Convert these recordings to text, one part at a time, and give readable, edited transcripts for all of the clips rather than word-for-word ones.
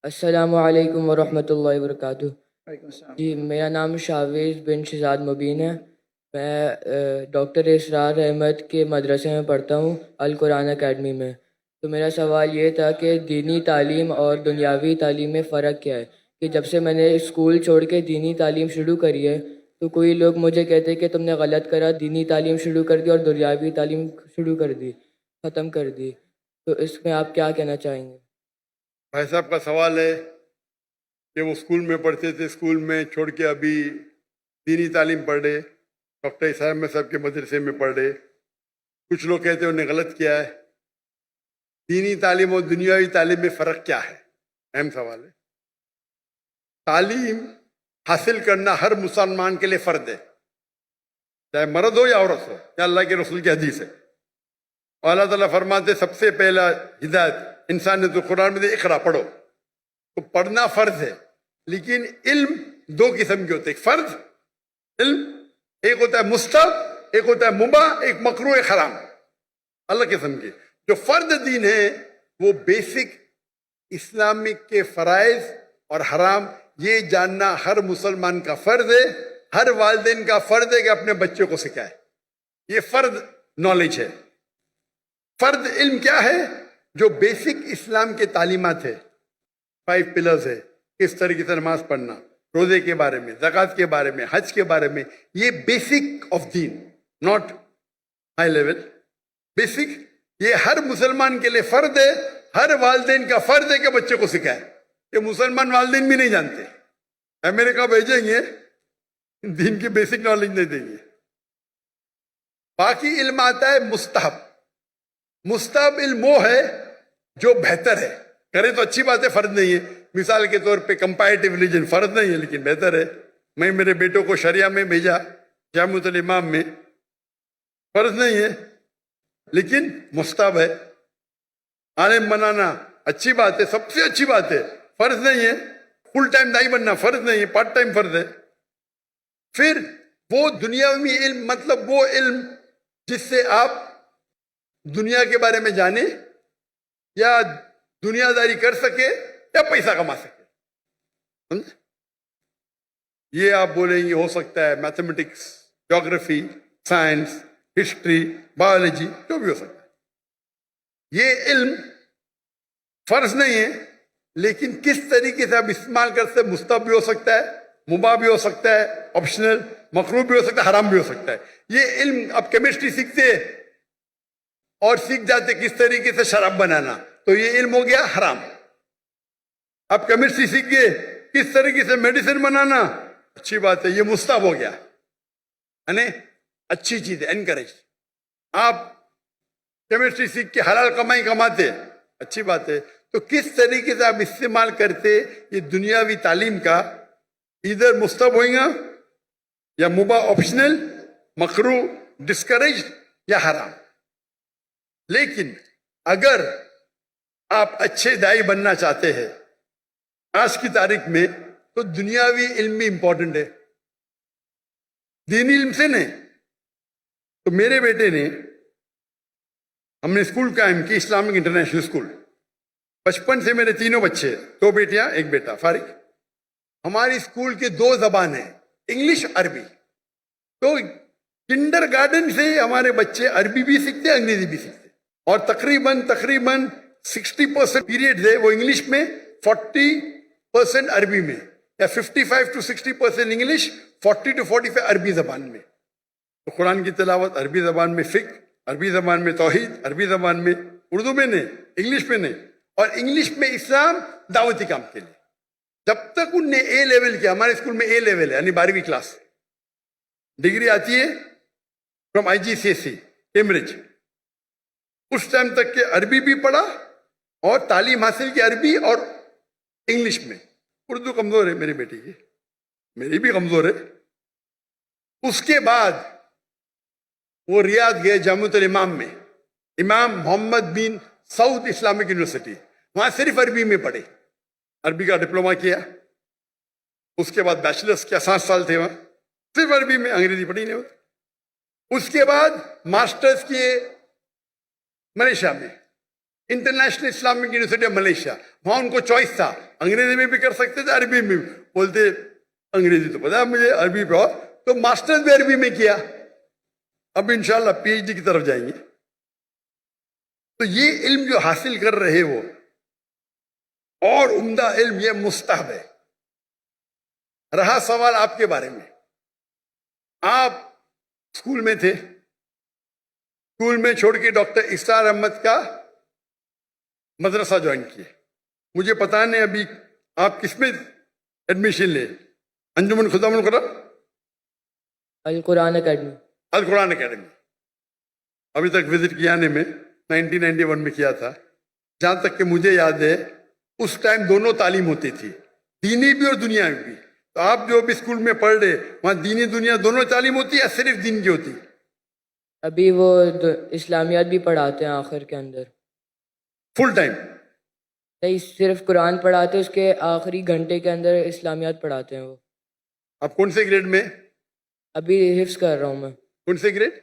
السلام علیکم ورحمۃ اللہ وبرکاتہ۔ وعلیکم السلام۔ جی میرا نام شاویز بن شہزاد مبین ہے۔ میں ڈاکٹر اسرار احمد کے مدرسے میں پڑھتا ہوں، القرآن اکیڈمی میں۔ تو میرا سوال یہ تھا کہ دینی تعلیم اور دنیاوی تعلیم میں فرق کیا ہے؟ کہ جب سے میں نے اسکول چھوڑ کے دینی تعلیم شروع کری ہے تو کوئی لوگ مجھے کہتے کہ تم نے غلط کرا، دینی تعلیم شروع کر دی اور دنیاوی تعلیم شروع کر دی، ختم کر دی۔ تو اس میں آپ کیا کہنا چاہیں گے؟ بھائی صاحب کا سوال ہے کہ وہ اسکول میں پڑھتے تھے، اسکول میں چھوڑ کے ابھی دینی تعلیم پڑھ رہے، ڈاکٹر صاحب میں صاحب کے مدرسے میں پڑھ رہے۔ کچھ لوگ کہتے ہیں انہوں نے غلط کیا ہے۔ دینی تعلیم اور دنیاوی تعلیم میں فرق کیا ہے؟ اہم سوال ہے۔ تعلیم حاصل کرنا ہر مسلمان کے لیے فرض ہے، چاہے مرد ہو یا عورت ہو، یا اللہ کے رسول کی حدیث ہے۔ اور اللہ تعالیٰ فرماتے سب سے پہلا ہدایت انسان نے تو قرآن میں دے، اقرا پڑھو۔ تو پڑھنا فرض ہے، لیکن علم دو قسم کے ہوتے ہیں۔ ایک فرض علم، ایک ہوتا ہے مستحب، ایک ہوتا ہے مباح، ایک مکروہ، ایک حرام، الگ قسم کے۔ جو فرض دین ہے وہ بیسک اسلامک کے فرائض اور حرام یہ جاننا ہر مسلمان کا فرض ہے، ہر والدین کا فرض ہے کہ اپنے بچوں کو سکھائے۔ یہ فرض نالج ہے۔ فرض علم کیا ہے؟ جو بیسک اسلام کے تعلیمات ہے، 5 پلرز ہے، کس طریقے سے نماز پڑھنا، روزے کے بارے میں، زکوٰۃ کے بارے میں، حج کے بارے میں، یہ بیسک آف دین، ناٹ ہائی لیول، بیسک۔ یہ ہر مسلمان کے لیے فرض ہے، ہر والدین کا فرض ہے کہ بچے کو سکھائے۔ یہ مسلمان والدین بھی نہیں جانتے، امریکہ بھیجیں گے دین کی بیسک نالج نہیں دیں گے۔ باقی علم آتا ہے مستحب۔ مستحب علم وہ ہے جو بہتر ہے، کرے تو اچھی بات ہے، فرض نہیں ہے۔ مثال کے طور پہ کمپیریٹیو ریلیجن فرض نہیں ہے لیکن بہتر ہے۔ میں میرے بیٹوں کو شریعہ میں بھیجا، جامعۃ الامام میں، فرض نہیں ہے لیکن مستحب ہے۔ عالم بنانا اچھی بات ہے، سب سے اچھی بات ہے، فرض نہیں ہے۔ فل ٹائم دائی بننا فرض نہیں ہے، پارٹ ٹائم فرض ہے۔ پھر وہ دنیاوی علم، مطلب وہ علم جس سے آپ دنیا کے بارے میں جانے یا دنیا داری کر سکے یا پیسہ کما سکے، سمجھے؟ یہ آپ بولیں گے ہو سکتا ہے mathematics, geography, science, history, biology, جو بھی ہو سکتا ہے۔ یہ علم فرض نہیں ہے لیکن کس طریقے سے آپ استعمال کرتے، مستحب بھی ہو سکتا ہے، مباح بھی ہو سکتا ہے، آپشنل، مکروہ بھی ہو سکتا ہے، حرام بھی ہو سکتا ہے۔ یہ علم آپ کیمسٹری سیکھتے اور سیکھ جاتے کس طریقے سے شراب بنانا، تو یہ علم ہو گیا حرام۔ آپ کیمسٹری سیکھ گئے کس طریقے سے میڈیسن بنانا، اچھی بات ہے، یہ مستحب ہو گیا، یعنی اچھی چیز ہے، انکریج۔ آپ کیمسٹری سیکھ کے حلال کمائی کماتے، اچھی بات ہے۔ تو کس طریقے سے آپ استعمال کرتے یہ دنیاوی تعلیم کا، ادھر مستحب ہوئیں گا یا مباح، آپشنل، مکروہ، ڈسکریج یا حرام۔ لیکن اگر آپ اچھے دائی بننا چاہتے ہیں آج کی تاریخ میں تو دنیاوی علم بھی امپورٹنٹ ہے، دینی علم سے نہیں۔ تو میرے بیٹے نے، ہم نے اسکول قائم کی، اسلامک انٹرنیشنل اسکول۔ بچپن سے میرے تینوں بچے، 2 بیٹیاں 1 بیٹا، فارغ۔ ہماری اسکول کے 2 زبان ہیں، انگلش، عربی۔ تو کنڈر گارڈن سے ہمارے بچے عربی بھی سیکھتے، انگریزی بھی سیکھتے، اور تقریباً 60% پیریڈ ہے وہ انگلش میں، 40% عربی میں، یا 55 to 60% انگلش، 40 to 45 عربی زبان میں۔ تو قرآن کی تلاوت عربی زبان میں، فقہ عربی زبان میں، توحید عربی زبان میں، اردو میں نہیں، انگلش میں نہیں، اور انگلش میں اسلام دعوتی کام کے لیے۔ جب تک ان نے اے لیول کیا، ہمارے اسکول میں اے لیول ہے یعنی 12ویں کلاس، ڈگری آتی ہے فرام IGCSE کیمبرج، اس ٹائم تک کہ عربی بھی پڑھا اور تعلیم حاصل کی عربی اور انگلش میں۔ اردو کمزور ہے میری بیٹی کی، میری بھی کمزور ہے۔ اس کے بعد وہ ریاض گئے جامعۃ الامام میں، امام محمد بن سعود اسلامک یونیورسٹی، وہاں صرف عربی میں پڑھے، عربی کا ڈپلومہ کیا۔ اس کے بعد بیچلرس کیا، 7 سال تھے وہاں، صرف عربی میں، انگریزی پڑھی نہیں ہوتی۔ اس کے بعد ماسٹرز کیے ملیشیا میں، international Islamic university of Malaysia, وہاں ان کو چوائس تھا انگریزی میں بھی کر سکتے تھے, عربی میں بھی. بولتے انگریزی تو پتا ہے مجھے, عربی پڑھو. تو ماسٹرز بھی عربی میں کیا, اب انشاءاللہ پی ایچ ڈی کی طرف جائیں گے. تو یہ علم جو حاصل کر رہے ہو, اور عمدہ علم یہ مستحب ہے. رہا سوال آپ کے بارے میں, آپ اسکول میں تھے, اسکول میں چھوڑ کے ڈاکٹر اسرار احمد کا مدرسہ جوائن کیے. مجھے پتا نہیں ابھی آپ کس میں ایڈمیشن لے, انجمن خدا من قرآن, القرآن اکیڈمی. القرآن اکیڈمی. ابھی تک وزٹ کیا نے میں 1991 میں کیا تھا. جہاں تک کہ مجھے یاد ہے اس ٹائم دونوں تعلیم ہوتی تھی, دینی بھی اور دنیاوی بھی. تو آپ جو بھی اسکول میں پڑھ رہے وہاں دینی دنیا دونوں تعلیم ہوتی ہے یا صرف دین کی ہوتی؟ ابھی وہ اسلامیات بھی پڑھاتے ہیں آخر کے اندر. Full time? نہیں, صرف قرآن پڑھاتے ہیں, اس کے آخری گھنٹے کے اندر اسلامیات پڑھاتے ہیں وہ. آپ کون سے گریڈ میں؟ ابھی حفظ کر رہا ہوں میں. کون سے گریڈ؟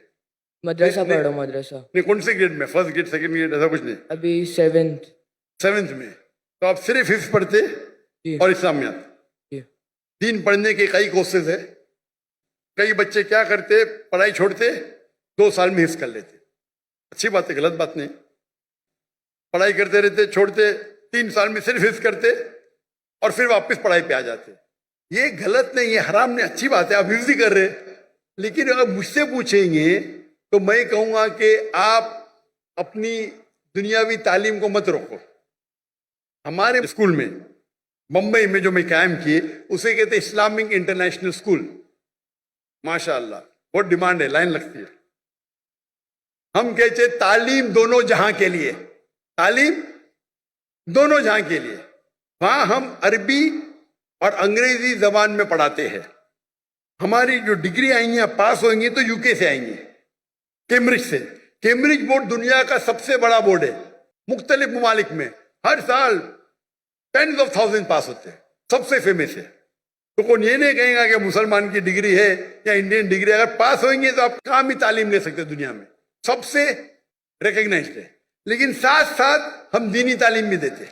مدرسہ پڑھ رہا ہوں, مدرسہ. نہیں, کون سے گریڈ میں؟ فرسٹ گریڈ, سیکنڈ گریڈ, ایسا کچھ نہیں؟ ابھی 7th. 7th میں. تو آپ صرف حفظ پڑھتے جی اور اسلامیات؟ جی. دین پڑھنے کے کئی کورسز ہیں. کئی بچے کیا کرتے, پڑھائی چھوڑتے 2 سال میں حفظ کر لیتے. اچھی بات ہے, غلط بات نہیں. پڑھائی کرتے رہتے, چھوڑتے 3 سال میں صرف حفظ کرتے اور پھر واپس پڑھائی پہ آ جاتے. یہ غلط نہیں, یہ حرام نہیں, اچھی بات ہے, آپ حفظ ہی کر رہے. لیکن اگر مجھ سے پوچھیں گے تو میں کہوں گا کہ آپ اپنی دنیاوی تعلیم کو مت روکو. ہمارے اسکول میں بمبئی میں جو میں قائم کیے اسے کہتے اسلامک انٹرنیشنل اسکول. ماشاء اللہ بہت ڈیمانڈ ہے, لائن لگتی ہے. ہم کہتے تعلیم دونوں جہاں کے لیے, تعلیم دونوں جہاں کے لیے. وہاں ہم عربی اور انگریزی زبان میں پڑھاتے ہیں. ہماری جو ڈگری آئیں گی, پاس ہوئیں گی تو یو کے سے آئیں گی, کیمبرج سے. کیمبرج بورڈ دنیا کا سب سے بڑا بورڈ ہے. مختلف ممالک میں ہر سال 10,000 پاس ہوتے ہیں, سب سے فیمس ہے. تو کون یہ نہیں کہیں گا کہ مسلمان کی ڈگری ہے یا انڈین ڈگری, اگر پاس ہوئیں گے تو آپ کام ہی تعلیم لے سکتے دنیا میں, سب سے ریکگنائزڈ ہے. لیکن ساتھ ساتھ ہم دینی تعلیم بھی دیتے.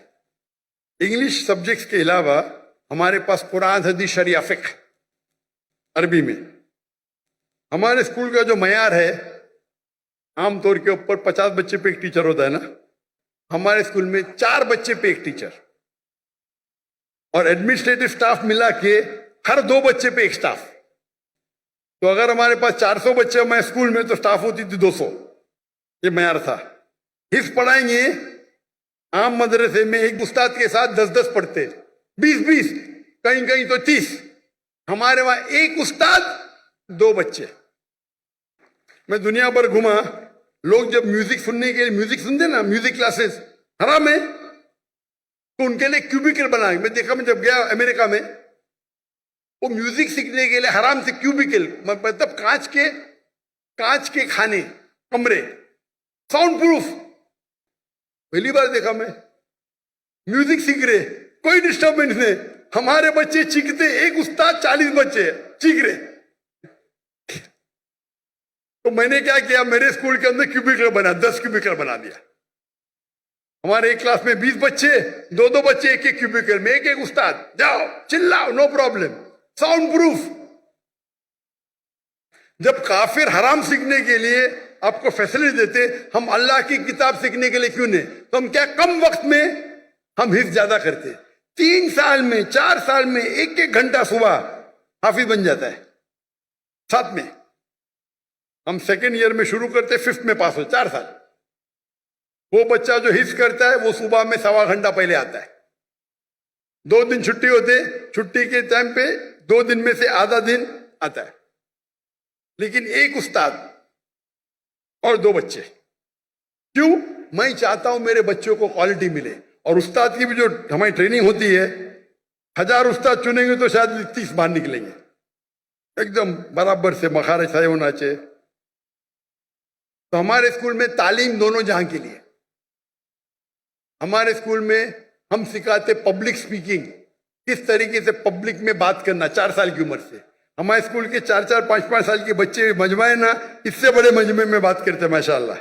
انگلش سبجیکٹس کے علاوہ ہمارے پاس قرآن, حدیث, شریعہ, فقہ عربی میں. ہمارے اسکول کا جو معیار ہے, عام طور کے اوپر 50 بچے پہ ایک ٹیچر ہوتا ہے نا, ہمارے اسکول میں 4 بچے پہ ایک ٹیچر, اور ایڈمنسٹریٹو سٹاف ملا کے ہر 2 بچے پہ ایک سٹاف. تو اگر ہمارے پاس 400 بچے ہمارے اسکول میں تو سٹاف ہوتی تھی 200. یہ معیار تھا. حفظ پڑھائیں گے, عام مدرسے میں ایک استاد کے ساتھ 10 پڑھتے, 20 کہیں کہیں تو 30. ہمارے وہاں ایک استاد 2 بچے. میں دنیا بھر گھما, لوگ جب میوزک سننے کے لیے میوزک سنتے نا, میوزک کلاسز حرام ہے, تو ان کے لیے کیوبیکل بنا. میں دیکھا, میں جب گیا امریکہ میں, وہ میوزک سیکھنے کے لیے حرام سے کیوبیکل, مطلب کانچ کے کھانے, کمرے, ساؤنڈ پروف. پہلی بار دیکھا میں. میوزک سیکھ رہے, کوئی ڈسٹربنس نہیں. ہمارے بچے چیختے, ایک استاد 40 بچے چیخ رہے. تو میں نے کیا کیا, میرے اسکول کے اندر کیوبیکل بنا, 10 کیوبیکل بنا دیا. ہمارے ایک کلاس میں 20 بچے, 2 بچے ایک کیوبیکل میں, ایک استاد, جاؤ چلاؤ, نو پرابلم, ساؤنڈ پروف. جب کافر حرام سیکھنے کے لیے آپ کو فیسلٹی دیتے, ہم اللہ کی کتاب سیکھنے کے لیے کیوں نہیں؟ تو ہم کیا کم وقت میں ہم حفظ زیادہ کرتے. 3 سال میں, 4 سال میں 1 گھنٹہ صبح حافظ بن جاتا ہے. 7 میں ہم سیکنڈ ایئر میں شروع کرتے, 5th میں پاس ہو, 4 سال. وہ بچہ جو حفظ کرتا ہے وہ صبح میں 1.25 گھنٹہ پہلے آتا ہے. 2 دن چھٹی ہوتے, چھٹی کے ٹائم پہ 2 دن میں سے آدھا دن آتا ہے. لیکن ایک استاد اور 2 بچے. کیوں؟ میں چاہتا ہوں میرے بچوں کو کوالٹی ملے. اور استاد کی بھی جو ہماری ٹریننگ ہوتی ہے, 1000 استاد چنیں گے تو شاید 30 باہر نکلیں گے, ایک دم برابر سے مخارج صحیح ہونا چاہیے. تو ہمارے اسکول میں تعلیم دونوں جہاں کے لیے. ہمارے اسکول میں ہم سکھاتے پبلک سپیکنگ, کس طریقے سے پبلک میں بات کرنا 4 سال کی عمر سے. ہمارے اسکول کے 4 5 سال کے بچے مجمع ہے نا, اس سے بڑے مجمع میں بات کرتے ہیں. ماشاء اللہ,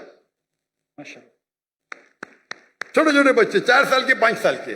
چھوٹے چھوٹے بچے 4 سال کے 5 سال کے.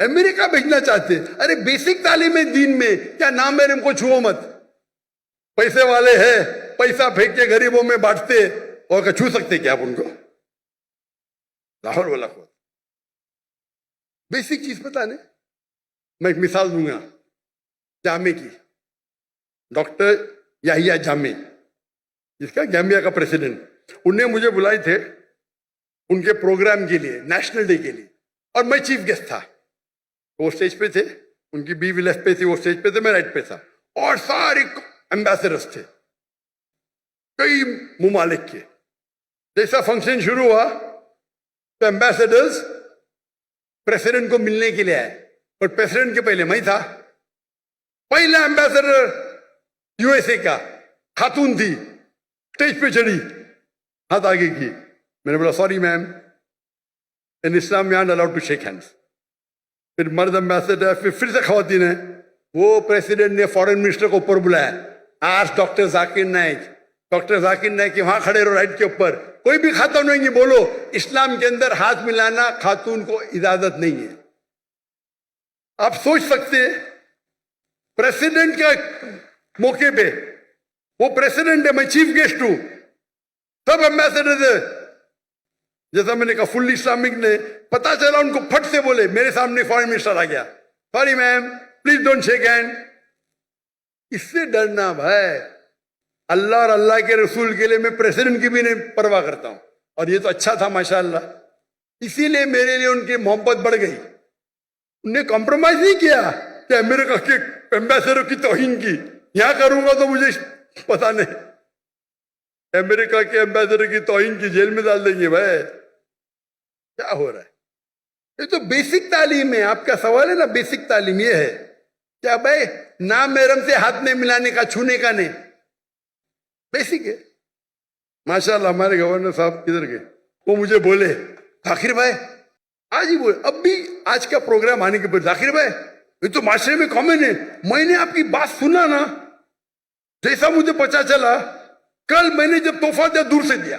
امریکہ بھیجنا چاہتے. ارے بیسک تعلیم ہے دین میں, کیا نام ہے ان کو چھو مت. پیسے والے ہیں, پیسہ پھینک کے غریبوں میں بانٹتے, اور کہ چھو سکتے کیا آپ ان کو؟ لاہور والا کو بیسک چیز پتا نہیں. میں ایک مثال دوں گا جامع کی. ڈاکٹر یحییٰ جامع, جس کا گیمبیا کا پریسیڈنٹ, انہیں مجھے بلائے تھے ان کے پروگرام کے لیے, نیشنل ڈے کے لیے, اور میں چیف گیسٹ تھا. وہ اسٹیج پہ تھے, ان کی بیوی لیفٹ پہ تھی, وہ اسٹیج پہ تھے, میں رائٹ پہ تھا, اور سارے ایمبیسڈرز تھے کئی ممالک کے. جیسا فنکشن شروع ہوا تو ایمبیسڈرز پریسیڈنٹ کو ملنے کے لیے آئے, اور پریسیڈنٹ کے پہلے میں تھا. پہلا ایمبیسڈر یو ایس اے کا خاتون تھی, اسٹیج پہ چڑھی, ہاتھ آگے کی. میں نے بولا sorry ma'am, in Islam we aren't allowed to shake hands. پھر مرد ایمبیسڈر, پھر سے خواتین ہیں. وہ پریسیڈنٹ نے فارن منسٹر کو اوپر بلایا, آج ڈاکٹر ذاکر نائک, ڈاکٹر ذاکر نائک کہ وہاں کھڑے رہو رائٹ کے اوپر, کوئی بھی خاتون نہیں ہے, بولو اسلام کے اندر ہاتھ ملانا خاتون کو اجازت نہیں ہے. آپ سوچ سکتے پریسیڈنٹ کے موقع پہ, وہ پریسیڈنٹ ہے, میں چیف گیسٹ ہوں, سب ایمبیسڈر ہے. جیسا میں نے کہا فل اسلامک نے, پتا چلا ان کو پھٹ سے بولے, میرے سامنے فارن منسٹر آ گیا, sorry ma'am please don't shake hand. اس سے ڈرنا بھائی, اللہ اور اللہ کے رسول کے لیے میں پریسیڈنٹ کی بھی نہیں پرواہ کرتا ہوں. اور یہ تو اچھا تھا ماشاءاللہ, اسی لیے میرے لیے ان کی محبت بڑھ گئی. انہوں نے کمپرومائز نہیں کیا کہ امریکہ کے ایمبیسڈر کی توہین کی. یہاں کروں گا تو مجھے پتا نہیں, امریکہ کے ایمبیسڈر کی توہین کی جیل میں ڈال دیں گے. بھائی کیا ہو رہا ہے؟ یہ تو بیسک تعلیم ہے. آپ کا سوال ہے نا, بیسک تعلیم یہ ہے کیا بھائی نام محرم سے ہاتھ نہیں ملانے کا, چھونے کا نہیں, بیسک ہے. ماشاءاللہ ہمارے گورنر صاحب کدھر گئے, وہ مجھے بولے ذاکر بھائی, آج ہی بولے, اب بھی آج کا پروگرام آنے کے بعد, ذاکر بھائی یہ تو معاشرے میں کامن ہے, میں نے آپ کی بات سنا نا, جیسا مجھے پتا چلا کل میں نے جب تحفہ دیا دور سے دیا.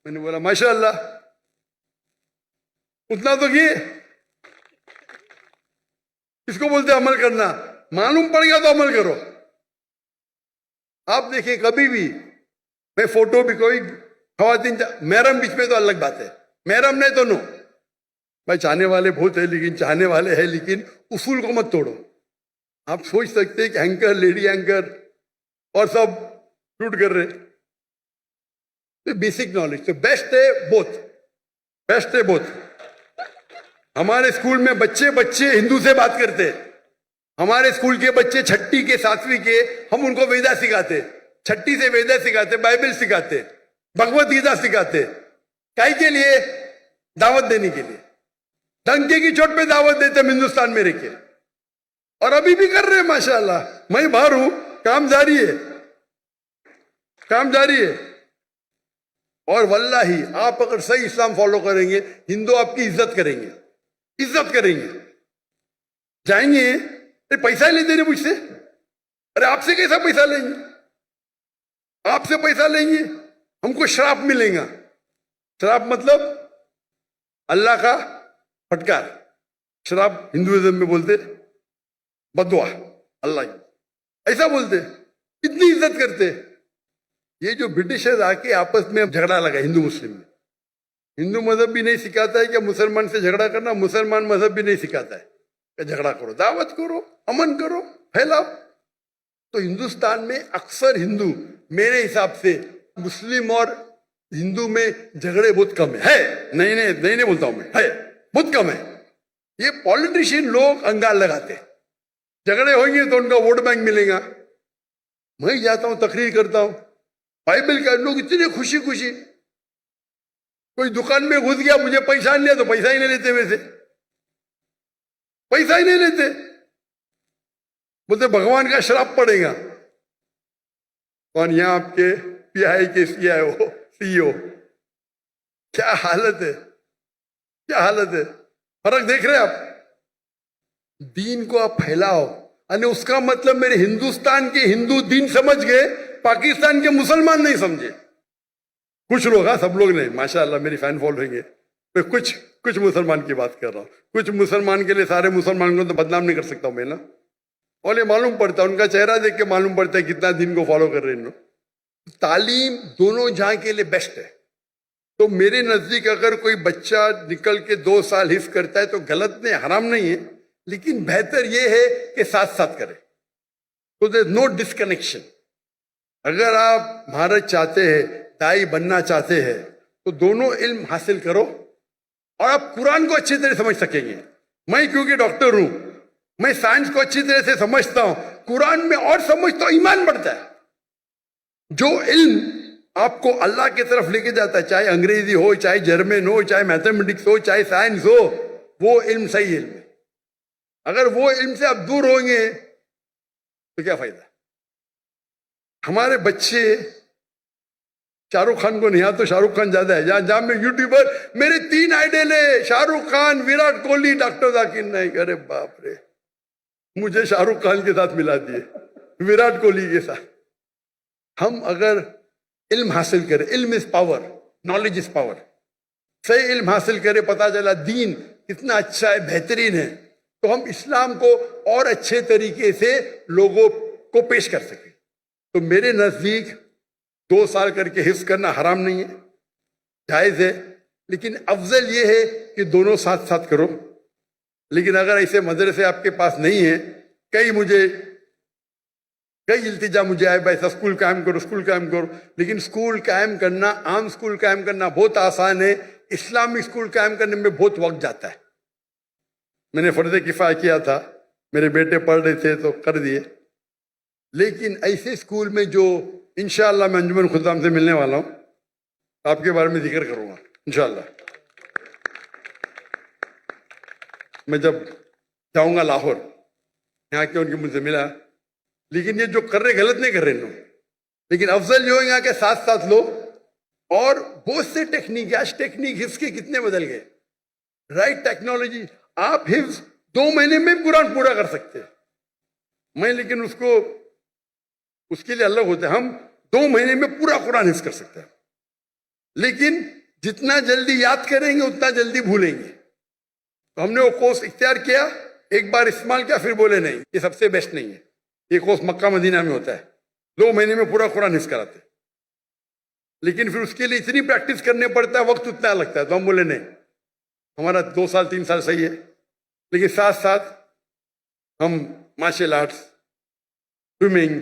میں نے بولا ماشاءاللہ, اتنا تو یہ اس کو بولتے عمل کرنا. معلوم پڑ گیا تو عمل کرو. آپ دیکھیں کبھی بھی, میں فوٹو بھی کوئی خواتین محرم بیچ میں تو الگ بات ہے, محرم نہیں تو نو. بھائی چاہنے والے بہت ہیں, لیکن چاہنے والے ہیں, لیکن اصول کو مت توڑو. آپ سوچ سکتے کہ اینکر, لیڈی اینکر اور سب شوٹ کر رہے. بیسک نالج تو بیسٹ ہے, بوتھ بیسٹ ہے بوتھ. ہمارے اسکول میں بچے ہندو سے بات کرتے. ہمارے اسکول کے بچے چھٹی کے ساتویں کے, ہم ان کو ویدا سکھاتے, چھٹی سے ویدا سکھاتے, بائبل سکھاتے, بھگوت گیتا سکھاتے. کائی کے لیے؟ دعوت دینے کے لیے. ڈنکے کی چوٹ پہ دعوت دیتے ہم ہندوستان میں رہ کے, اور ابھی بھی کر رہے ہیں ماشاءاللہ. میں باہر ہوں, کام جاری ہے, کام جاری ہے. اور واللہ آپ اگر صحیح اسلام فالو کریں گے, ہندو آپ کی عزت کریں گے, عزت کریں گے. جائیں گے, پیسہ ہی لیتے مجھ سے, ارے آپ سے کیسا پیسہ لیں گے, آپ سے پیسہ لیں گے, ہم کو شراپ ملے گا. شراپ مطلب اللہ کا پھٹکار. شراپ ہندوازم میں بولتے بدوا, اللہ ایسا بولتے. کتنی عزت کرتے. یہ جو برٹشرز آ کے آپس میں جھگڑا لگا ہندو مسلم میں, ہندو مذہب بھی نہیں سکھاتا ہے کہ مسلمان سے جھگڑا کرنا, مسلمان مذہب بھی نہیں سکھاتا ہے کہ جھگڑا کرو. دعوت کرو, امن کرو, پھیلاؤ. تو ہندوستان میں اکثر ہندو میرے حساب سے مسلم اور ہندو میں جھگڑے بہت کم ہے. نہیں بولتا ہوں میں, ہے بہت کم ہے. یہ پولیٹیشین لوگ انگال لگاتے, جھگڑے ہوئیں گے تو ان کا ووٹ بینک ملے گا. میں جاتا ہوں, تقریر کرتا ہوں, بائبل کا لوگ اتنے خوشی خوشی. کوئی دکان میں گھس گیا, مجھے پیسہ نہیں لیا تو پیسہ ہی نہیں لیتے, ویسے پیسہ ہی نہیں لیتے, بولتے بھگوان کا شراپ پڑے گا. کون یہاں آپ کے پی آئی کے سی او, کیا حالت ہے, کیا حالت ہے. فرق دیکھ رہے آپ. دین کو آپ پھیلاؤ, یعنی اس کا مطلب میرے ہندوستان کے ہندو دین سمجھ گئے, پاکستان کے مسلمان نہیں سمجھے. کچھ لوگ, ہاں سب لوگ نہیں, ماشاءاللہ میری فین فالوئنگ ہے, میں کچھ مسلمان کی بات کر رہا ہوں. کچھ مسلمان کے لیے سارے مسلمان کو تو بدنام نہیں کر سکتا ہوں میں نا. اور یہ معلوم پڑتا ہے, ان کا چہرہ دیکھ کے معلوم پڑتا ہے کتنا دین کو فالو کر رہے ہیں. تعلیم دونوں جہاں کے لیے بیسٹ ہے. تو میرے نزدیک اگر کوئی بچہ نکل کے 2 سال حفظ کرتا ہے تو غلط نہیں, حرام نہیں ہے, لیکن بہتر یہ ہے کہ ساتھ ساتھ کرے. تو دیر نو ڈسکنیکشن. اگر آپ مہارت چاہتے ہیں, دائی بننا چاہتے ہیں, تو دونوں علم حاصل کرو اور آپ قرآن کو اچھی طرح سمجھ سکیں گے. میں کیونکہ ڈاکٹر ہوں, میں سائنس کو اچھی طرح سے سمجھتا ہوں, قرآن میں اور سمجھتا ہوں, ایمان بڑھتا ہے. جو علم آپ کو اللہ کی طرف لے کے جاتا ہے, چاہے انگریزی ہو, چاہے جرمن ہو, چاہے میتھمیٹکس ہو, چاہے سائنس ہو, وہ علم صحیح علم ہے. اگر وہ علم سے آپ دور ہوں گے تو کیا فائدہ. ہمارے بچے شاہ رخ خان کو نہیں آتا تو شاہ رخ خان زیادہ ہے. جہاں میں یوٹیوبر, میرے 3 آئیڈل ہے, شاہ رخ خان, وراٹ کوہلی, ڈاکٹر ذاکر نائک. ارے باپ رے, مجھے شاہ رخ خان کے ساتھ ملا دیے, وراٹ کوہلی کے ساتھ. ہم اگر علم حاصل کرے, علم is power, knowledge is power, صحیح علم حاصل کرے, پتہ چلا دین کتنا اچھا ہے, بہترین ہے, تو ہم اسلام کو اور اچھے طریقے سے لوگوں کو پیش کر سکیں. تو میرے نزدیک 2 سال کر کے حفظ کرنا حرام نہیں ہے, جائز ہے, لیکن افضل یہ ہے کہ دونوں ساتھ ساتھ کرو. لیکن اگر ایسے مدرسے آپ کے پاس نہیں ہیں, کئی التجا مجھے آئے, بھائی اسکول قائم کرو, اسکول قائم کرو. لیکن اسکول قائم کرنا, عام اسکول قائم کرنا بہت آسان ہے, اسلامک اسکول قائم کرنے میں بہت وقت جاتا ہے. میں نے فرض کفایہ کیا تھا, میرے بیٹے پڑھ رہے تھے تو کر دیے. لیکن ایسے اسکول میں جو انشاءاللہ میں انجمن خدام سے ملنے والا ہوں, آپ کے بارے میں ذکر کروں گا انشاءاللہ. میں جب جاؤں گا لاہور, یہاں کے ان کی مجھ سے ملا, لیکن یہ جو کر رہے غلط نہیں کر رہے لوگ, لیکن افضل یہ ہوگا کہ ساتھ ساتھ لو. اور بہت سے ٹیکنیک, آج ٹیکنیک حفظ کے کتنے بدل گئے. رائٹ ٹیکنالوجی, آپ حفظ 2 مہینے میں قرآن پورا کر سکتے. میں لیکن اس کے لیے الگ ہوتا ہے. ہم 2 مہینے میں پورا قرآن حفظ کر سکتے ہیں, لیکن جتنا جلدی یاد کریں گے اتنا جلدی بھولیں گے. تو ہم نے وہ کورس اختیار کیا, ایک بار استعمال کیا, پھر بولے نہیں یہ سب سے بیسٹ نہیں ہے. یہ کورس مکہ مدینہ میں ہوتا ہے, 2 مہینے میں پورا قرآن حفظ کراتے, لیکن پھر اس کے لیے اتنی پریکٹس کرنے پڑتا ہے, وقت اتنا لگتا ہے. تو ہم بولے نہیں, ہمارا 2 سال 3 سال صحیح ہے, لیکن ساتھ ساتھ ہم مارشل آرٹس, سوئمنگ,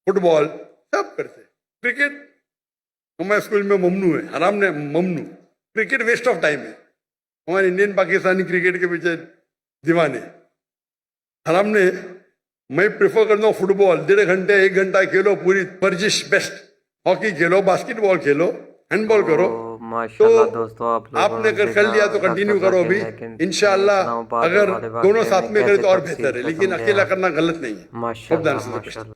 فٹ بال سب کرتے. کرکٹ ہمارے اسکول میں ممنوع ہے, حرام نے ممنوع. کرکٹ ویسٹ آف ٹائم ہے. ہمارے انڈین پاکستانی کرکٹ کے پیچھے دیوانے, حرام نے. میں پریفر کرتا ہوں فٹ بال, 1.5 گھنٹے 1 گھنٹہ کھیلو, پوری ورزش بیسٹ. ہاکی کھیلو, باسکٹ بال کھیلو, ہینڈ بال کرو. تو آپ نے اگر کر لیا تو کنٹینیو کرو ابھی انشاءاللہ. اگر دونوں ساتھ میں کرے تو اور بہتر ہے, لیکن اکیلا کرنا غلط نہیں ہے.